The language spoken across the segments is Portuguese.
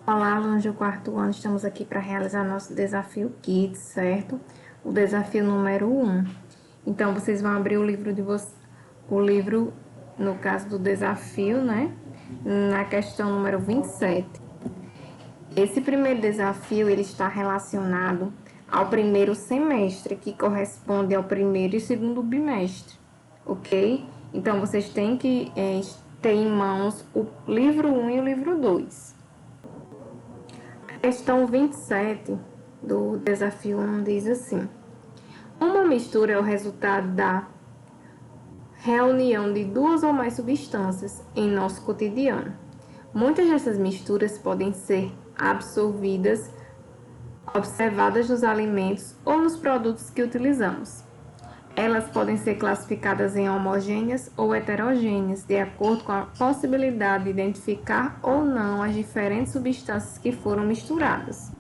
Olá, alunos do quarto ano, estamos aqui para realizar nosso desafio Kids, certo? O desafio número 1. Então, vocês vão abrir o livro no caso do desafio, né? Na questão número 27. Esse primeiro desafio, ele está relacionado ao primeiro semestre, que corresponde ao primeiro e segundo bimestre, ok? Então, vocês têm que ter em mãos o livro 1 e o livro 2. Questão 27 do desafio 1 diz assim: uma mistura é o resultado da reunião de duas ou mais substâncias em nosso cotidiano. Muitas dessas misturas podem ser absorvidas, observadas nos alimentos ou nos produtos que utilizamos. Elas podem ser classificadas em homogêneas ou heterogêneas, de acordo com a possibilidade de identificar ou não as diferentes substâncias que foram misturadas.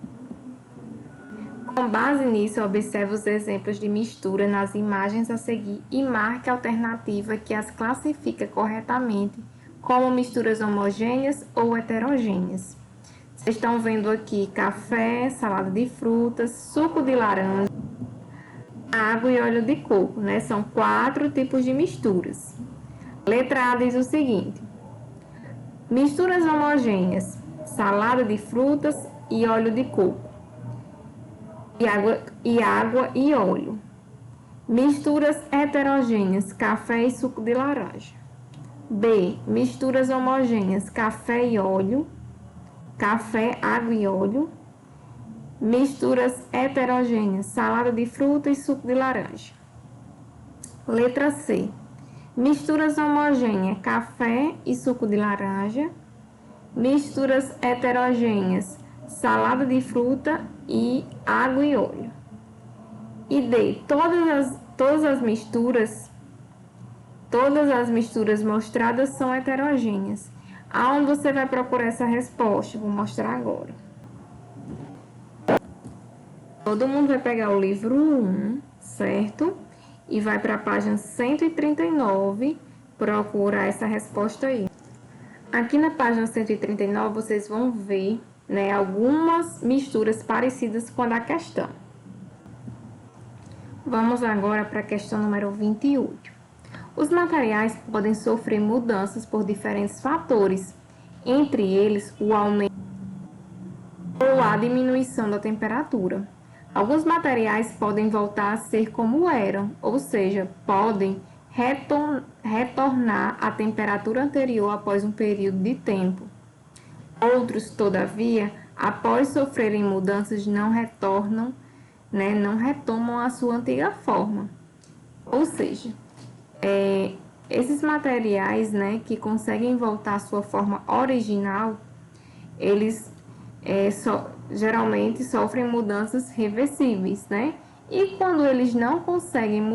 Com base nisso, observe os exemplos de mistura nas imagens a seguir e marque a alternativa que as classifica corretamente como misturas homogêneas ou heterogêneas. Vocês estão vendo aqui café, salada de frutas, suco de laranja, água e óleo de coco, né? São 4 tipos de misturas. Letra A diz o seguinte: misturas homogêneas, salada de frutas e óleo de coco. E água e óleo. Misturas heterogêneas, café e suco de laranja. B. Misturas homogêneas, café e óleo, café, água e óleo. Misturas heterogêneas, salada de fruta e suco de laranja. Letra C. Misturas homogêneas, café e suco de laranja. Misturas heterogêneas, salada de fruta e água e óleo. E D. Todas as misturas mostradas são heterogêneas. Aonde você vai procurar essa resposta? Vou mostrar agora. Todo mundo vai pegar o livro 1, certo? E vai para a página 139 procurar essa resposta aí. Aqui na página 139 vocês vão ver, né, algumas misturas parecidas com a da questão. Vamos agora para a questão número 28. Os materiais podem sofrer mudanças por diferentes fatores, entre eles o aumento ou a diminuição da temperatura. Alguns materiais podem voltar a ser como eram, ou seja, podem retornar à temperatura anterior após um período de tempo. Outros, todavia, após sofrerem mudanças, não retomam a sua antiga forma. Ou seja, esses materiais, né, que conseguem voltar à sua forma original, eles geralmente sofrem mudanças reversíveis, né? E quando eles não conseguem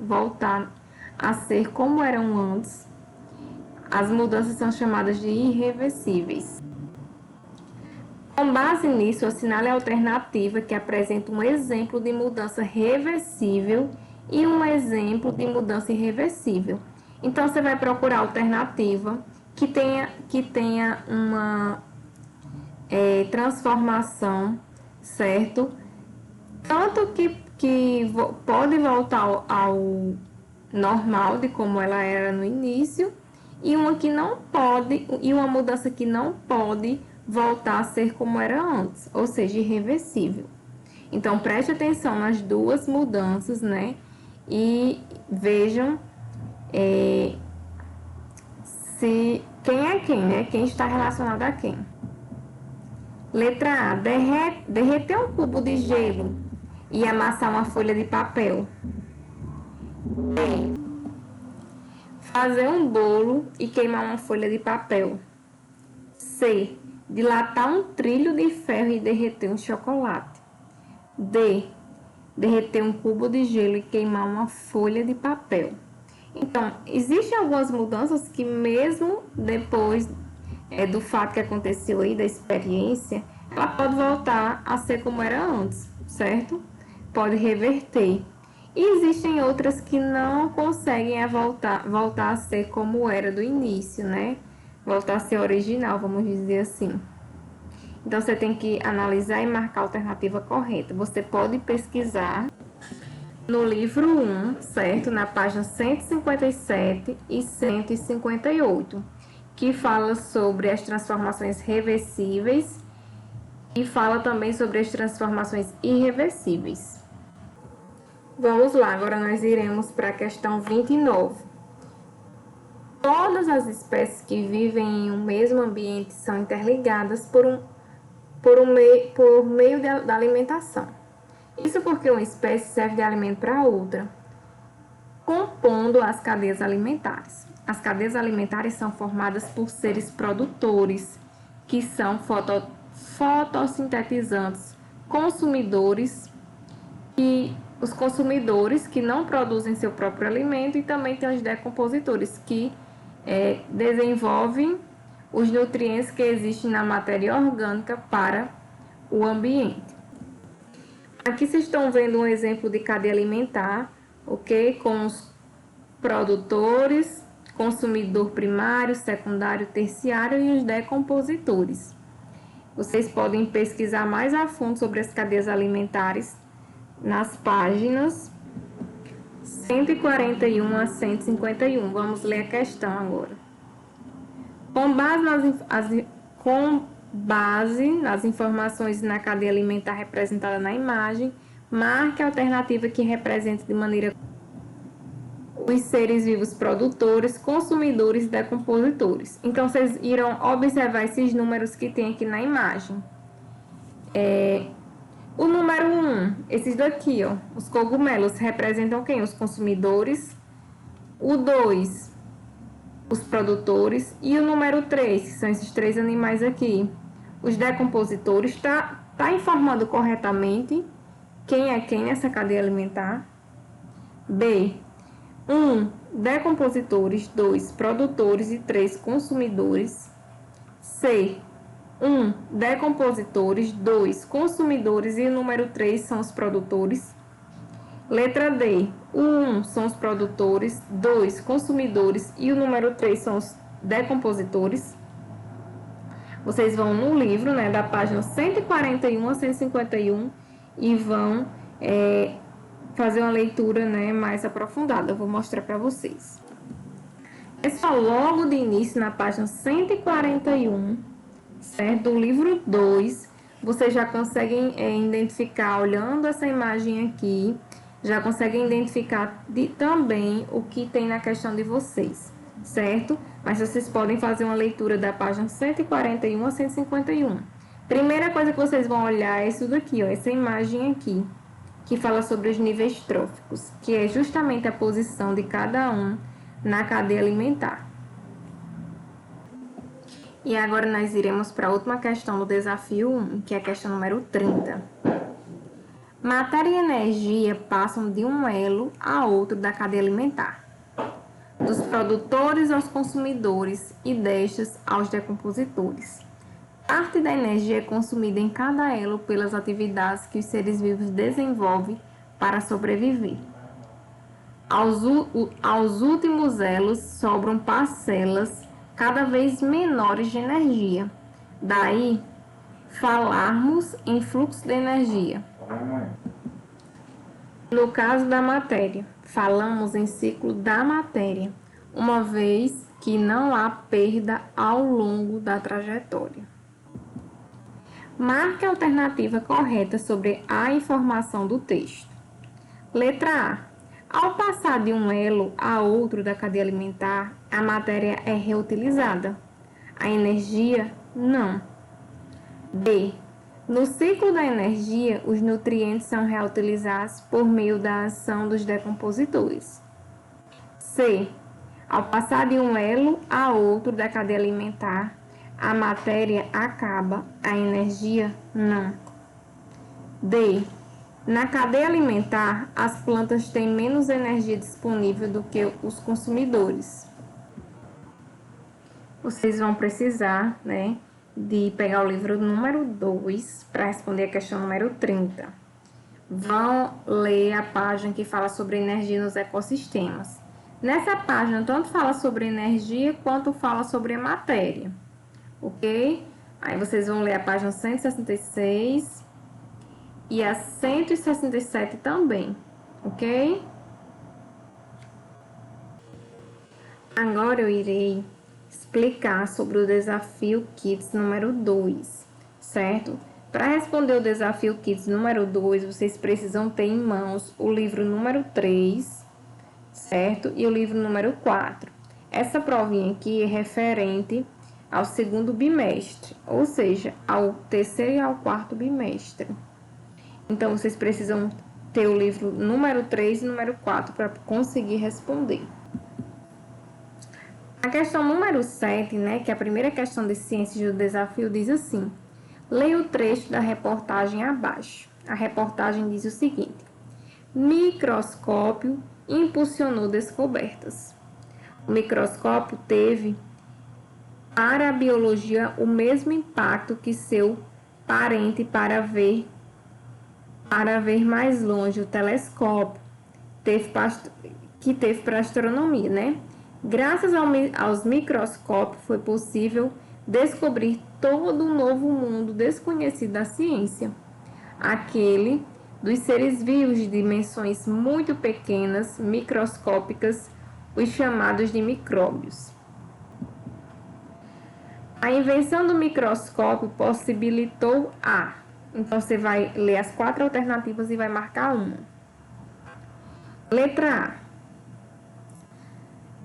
voltar a ser como eram antes, as mudanças são chamadas de irreversíveis. Com base nisso, assinale a alternativa que apresenta um exemplo de mudança reversível e um exemplo de mudança irreversível. Então, você vai procurar a alternativa que tenha uma transformação, certo? Tanto que pode voltar ao normal de como ela era no início, e uma mudança que não pode voltar a ser como era antes, ou seja, irreversível. Então, preste atenção nas duas mudanças, né? E vejam se quem é quem, né? Quem está relacionado a quem. Letra A. Derreter um cubo de gelo e amassar uma folha de papel. B. Fazer um bolo e queimar uma folha de papel. C. Dilatar um trilho de ferro e derreter um chocolate. D. Derreter um cubo de gelo e queimar uma folha de papel. Então, existem algumas mudanças que mesmo depois do fato que aconteceu aí, da experiência, ela pode voltar a ser como era antes, certo? Pode reverter. E existem outras que não conseguem voltar a ser como era do início, né? Voltar a ser original, vamos dizer assim. Então, você tem que analisar e marcar a alternativa correta. Você pode pesquisar no livro 1, certo? Na página 157 e 158, que fala sobre as transformações reversíveis e fala também sobre as transformações irreversíveis. Vamos lá, agora nós iremos para a questão 29. Todas as espécies que vivem em um mesmo ambiente são interligadas por meio da alimentação. Isso porque uma espécie serve de alimento para outra, compondo as cadeias alimentares. As cadeias alimentares são formadas por seres produtores, que são fotossintetizantes, consumidores, e os consumidores que não produzem seu próprio alimento, e também tem os decompositores, que desenvolvem os nutrientes que existem na matéria orgânica para o ambiente. Aqui vocês estão vendo um exemplo de cadeia alimentar, ok? Com os produtores, consumidor primário, secundário, terciário e os decompositores. Vocês podem pesquisar mais a fundo sobre as cadeias alimentares nas páginas 141 a 151. Vamos ler a questão agora. Com base nas informações na cadeia alimentar representada na imagem, marque a alternativa que representa de maneira os seres vivos produtores, consumidores e decompositores. Então, vocês irão observar esses números que tem aqui na imagem. O número 1, esses daqui, ó, os cogumelos, representam quem? Os consumidores. O 2, os produtores. E o número 3, que são esses 3 animais aqui, os decompositores. Tá informando corretamente quem é quem nessa cadeia alimentar? B, 1, decompositores, 2, produtores e 3, consumidores. C, 1, decompositores, 2, consumidores e o número 3 são os produtores. Letra D, o 1 são os produtores, 2, consumidores e o número 3 são os decompositores. Vocês vão no livro, né, da página 141 a 151 e vão fazer uma leitura, né, mais aprofundada. Eu vou mostrar para vocês. É só logo de início, na página 141, certo? Do livro 2, vocês já conseguem identificar, olhando essa imagem aqui, já conseguem identificar também o que tem na questão de vocês, certo? Mas vocês podem fazer uma leitura da página 141 a 151. Primeira coisa que vocês vão olhar é isso daqui, ó, essa imagem aqui, que fala sobre os níveis tróficos, que é justamente a posição de cada um na cadeia alimentar. E agora nós iremos para a última questão do desafio 1, que é a questão número 30. Matéria e energia passam de um elo a outro da cadeia alimentar, dos produtores aos consumidores e destes aos decompositores. Parte da energia é consumida em cada elo pelas atividades que os seres vivos desenvolvem para sobreviver. Aos últimos elos sobram parcelas cada vez menores de energia. Daí, falarmos em fluxo de energia. No caso da matéria, falamos em ciclo da matéria, uma vez que não há perda ao longo da trajetória. Marque a alternativa correta sobre a informação do texto. Letra A. Ao passar de um elo a outro da cadeia alimentar, a matéria é reutilizada. A energia, não. B. No ciclo da energia, os nutrientes são reutilizados por meio da ação dos decompositores. C. Ao passar de um elo a outro da cadeia alimentar, a matéria acaba, a energia não. D. Na cadeia alimentar, as plantas têm menos energia disponível do que os consumidores. Vocês vão precisar, né, de pegar o livro número 2 para responder a questão número 30. Vão ler a página que fala sobre energia nos ecossistemas. Nessa página, tanto fala sobre energia quanto fala sobre a matéria, ok? Aí vocês vão ler a página 166 e a 167 também, ok? Agora eu irei explicar sobre o desafio Kids número 2, certo? Para responder o desafio Kids número 2, vocês precisam ter em mãos o livro número 3, certo? E o livro número 4. Essa provinha aqui é referente ao segundo bimestre, ou seja, ao terceiro e ao quarto bimestre. Então, vocês precisam ter o livro número 3 e número 4 para conseguir responder. A questão número 7, né, que é a primeira questão de ciências do desafio, diz assim: leia o trecho da reportagem abaixo. A reportagem diz o seguinte: microscópio impulsionou descobertas. O microscópio teve para a biologia o mesmo impacto que seu parente para ver mais longe, o telescópio, que teve para a astronomia, né? Graças aos microscópios foi possível descobrir todo um novo mundo desconhecido da ciência, aquele dos seres vivos de dimensões muito pequenas, microscópicas, os chamados de micróbios. A invenção do microscópio possibilitou a... Então, você vai ler as 4 alternativas e vai marcar uma. Letra A.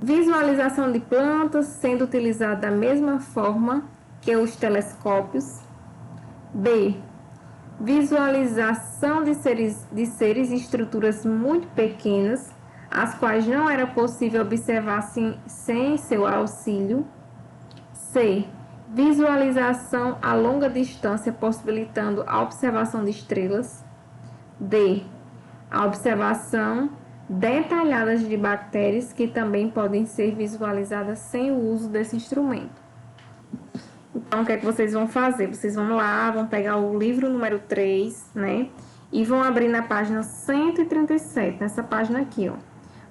Visualização de plantas sendo utilizada da mesma forma que os telescópios. B. Visualização de seres e estruturas muito pequenas, as quais não era possível observar sem seu auxílio. C. Visualização a longa distância, possibilitando a observação de estrelas. D. A observação detalhada de bactérias, que também podem ser visualizadas sem o uso desse instrumento. Então, o que é que vocês vão fazer? Vocês vão lá, vão pegar o livro número 3, né? E vão abrir na página 137, nessa página aqui, ó.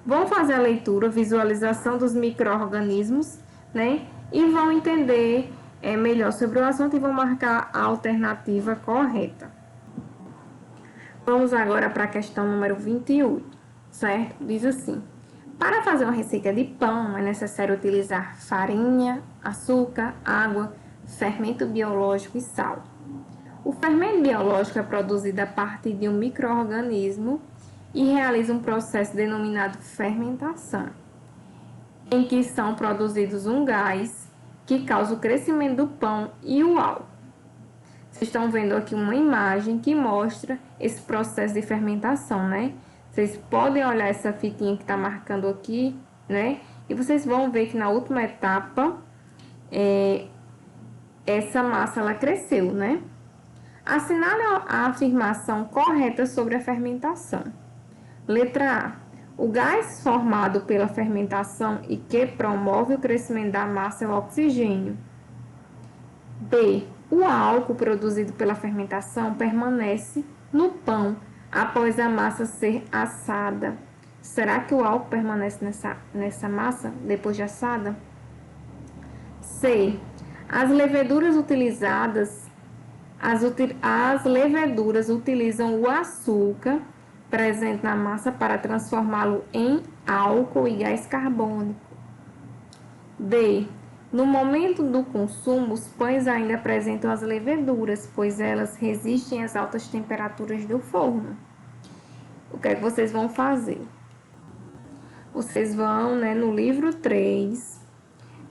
Vão fazer a leitura, visualização dos micro-organismos, né? E vão entender melhor sobre o assunto e vão marcar a alternativa correta. Vamos agora para a questão número 28, certo? Diz assim: para fazer uma receita de pão é necessário utilizar farinha, açúcar, água, fermento biológico e sal. O fermento biológico é produzido a partir de um micro-organismo e realiza um processo denominado fermentação, em que são produzidos um gás que causa o crescimento do pão e o álcool. Vocês estão vendo aqui uma imagem que mostra esse processo de fermentação, né? Vocês podem olhar essa fitinha que está marcando aqui, né? E vocês vão ver que na última etapa, essa massa ela cresceu, né? Assinale a afirmação correta sobre a fermentação. Letra A. O gás formado pela fermentação e que promove o crescimento da massa é o oxigênio. B. O álcool produzido pela fermentação permanece no pão após a massa ser assada. Será que o álcool permanece nessa massa depois de assada? C. As leveduras utilizam o açúcar presente na massa para transformá-lo em álcool e gás carbônico. D. No momento do consumo, os pães ainda apresentam as leveduras, pois elas resistem às altas temperaturas do forno. O que é que vocês vão fazer? Vocês vão, no livro 3,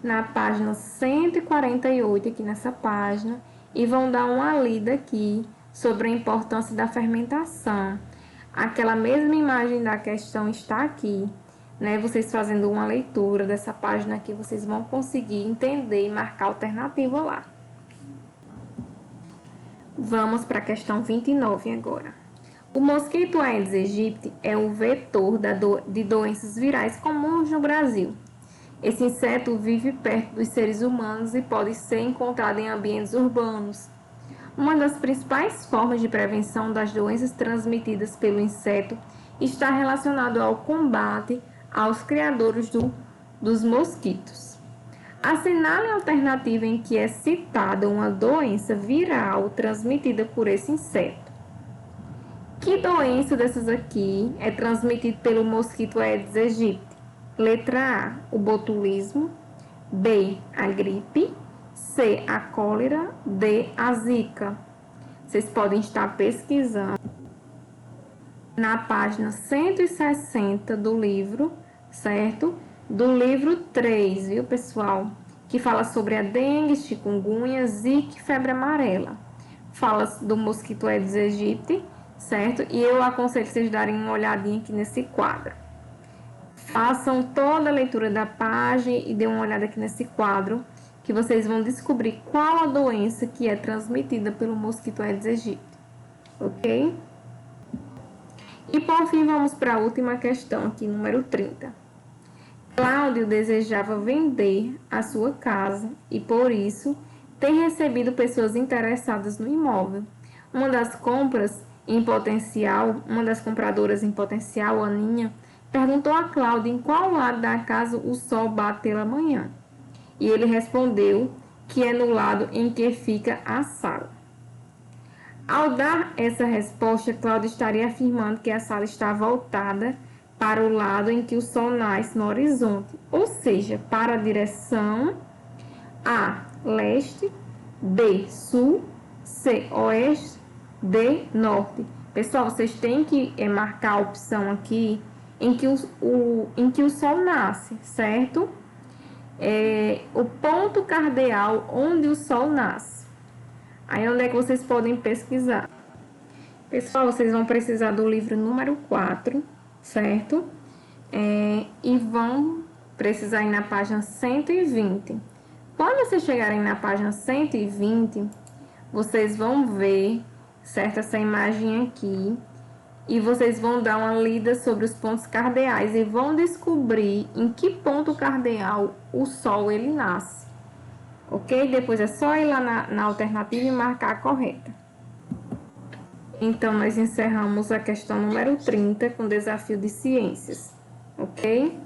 na página 148, aqui nessa página, e vão dar uma lida aqui sobre a importância da fermentação. Aquela mesma imagem da questão está aqui, né? Vocês fazendo uma leitura dessa página aqui, vocês vão conseguir entender e marcar a alternativa lá. Vamos para a questão 29 agora. O mosquito Aedes aegypti é o vetor de doenças virais comuns no Brasil. Esse inseto vive perto dos seres humanos e pode ser encontrado em ambientes urbanos. Uma das principais formas de prevenção das doenças transmitidas pelo inseto está relacionado ao combate aos criadores dos mosquitos. Assinale a alternativa em que é citada uma doença viral transmitida por esse inseto. Que doença dessas aqui é transmitida pelo mosquito Aedes aegypti? Letra A, o botulismo. B, a gripe. C, a cólera. D, a zika. Vocês podem estar pesquisando na página 160 do livro, certo? Do livro 3, viu, pessoal? Que fala sobre a dengue, chikungunya, zika e febre amarela. Fala do mosquito Aedes aegypti, certo? E eu aconselho vocês darem uma olhadinha aqui nesse quadro. Façam toda a leitura da página e dêem uma olhada aqui nesse quadro, que vocês vão descobrir qual a doença que é transmitida pelo mosquito Aedes aegypti, ok? E por fim, vamos para a última questão aqui, número 30. Cláudio desejava vender a sua casa e, por isso, tem recebido pessoas interessadas no imóvel. Uma das compradoras em potencial, Aninha, perguntou a Cláudio em qual lado da casa o sol bate pela manhã. E ele respondeu que é no lado em que fica a sala. Ao dar essa resposta, Cláudio estaria afirmando que a sala está voltada para o lado em que o sol nasce no horizonte, ou seja, para a direção A, leste, B, sul, C, oeste, D, norte. Pessoal, vocês têm que marcar a opção aqui em que o sol nasce, certo? O ponto cardeal onde o sol nasce. Aí onde é que vocês podem pesquisar? Pessoal, vocês vão precisar do livro número 4, certo? E vão precisar ir na página 120. Quando vocês chegarem na página 120, vocês vão ver, certo, essa imagem aqui. E vocês vão dar uma lida sobre os pontos cardeais e vão descobrir em que ponto cardeal o sol ele nasce. Ok? Depois é só ir lá na alternativa e marcar a correta. Então, nós encerramos a questão número 30 com desafio de ciências. Ok?